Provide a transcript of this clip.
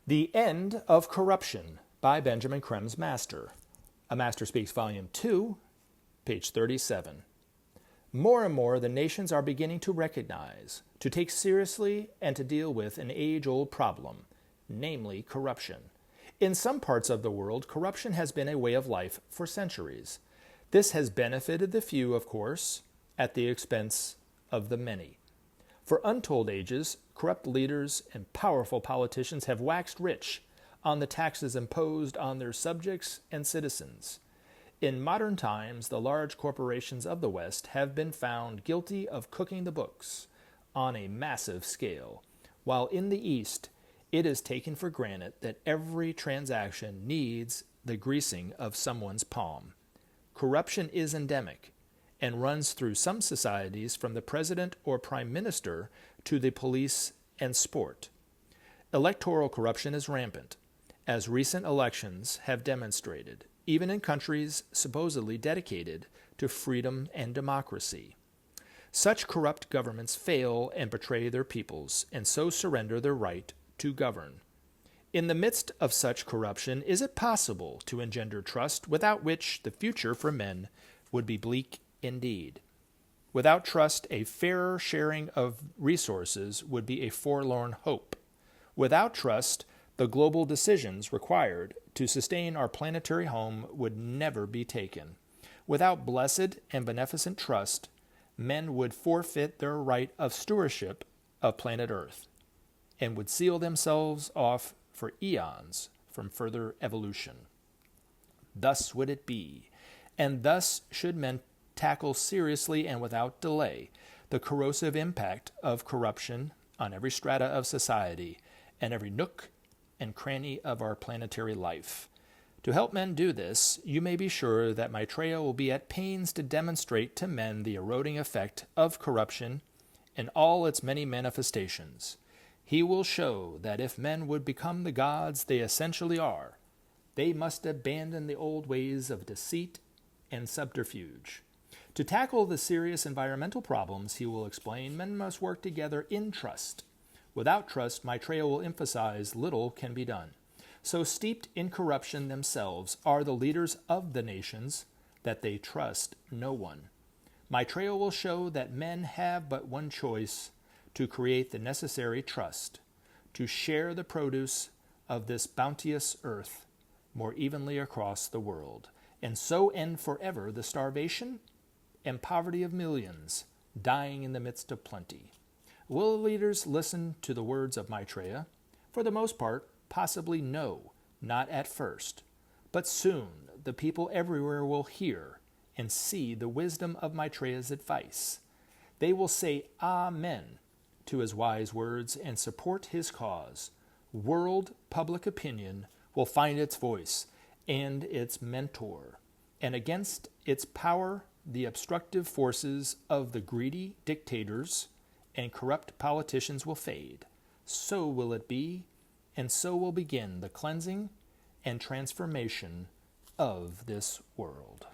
The End of Corruption by Benjamin Krem's Master. A Master Speaks, Volume 2, page 37. More and more the nations are beginning to recognize, to take seriously, and to deal with an age-old problem, namely corruption. In some parts of the world, corruption has been a way of life for centuries. This has benefited the few, of course, at the expense of the many. For untold ages, corrupt leaders and powerful politicians have waxed rich on the taxes imposed on their subjects and citizens. In modern times, the large corporations of the West have been found guilty of cooking the books on a massive scale, while in the East, it is taken for granted that every transaction needs the greasing of someone's palm. Corruption is endemic and runs through some societies from the president or prime minister to the police and sport. Electoral corruption is rampant, as recent elections have demonstrated, even in countries supposedly dedicated to freedom and democracy. Such corrupt governments fail and betray their peoples, and so surrender their right to govern. In the midst of such corruption, is it possible to engender trust, without which the future for men would be bleak indeed? Without trust, a fairer sharing of resources would be a forlorn hope. Without trust, the global decisions required to sustain our planetary home would never be taken. Without blessed and beneficent trust, men would forfeit their right of stewardship of planet Earth and would seal themselves off for eons from further evolution. Thus would it be, and thus should men tackle seriously and without delay the corrosive impact of corruption on every strata of society and every nook and cranny of our planetary life. To help men do this, you may be sure that Maitreya will be at pains to demonstrate to men the eroding effect of corruption in all its many manifestations. He will show that if men would become the gods they essentially are, they must abandon the old ways of deceit and subterfuge. To tackle the serious environmental problems, he will explain, men must work together in trust. Without trust, Maitreya will emphasize, little can be done. So steeped in corruption themselves are the leaders of the nations that they trust no one. Maitreya will show that men have but one choice: to create the necessary trust, to share the produce of this bounteous earth more evenly across the world, and so end forever the starvation and poverty of millions dying in the midst of plenty. Will the leaders listen to the words of Maitreya? For the most part, possibly no, not at first. But soon the people everywhere will hear and see the wisdom of Maitreya's advice. They will say Amen to his wise words and support his cause. World public opinion will find its voice and its mentor, and against its power the obstructive forces of the greedy dictators and corrupt politicians will fade. So will it be, and so will begin the cleansing and transformation of this world.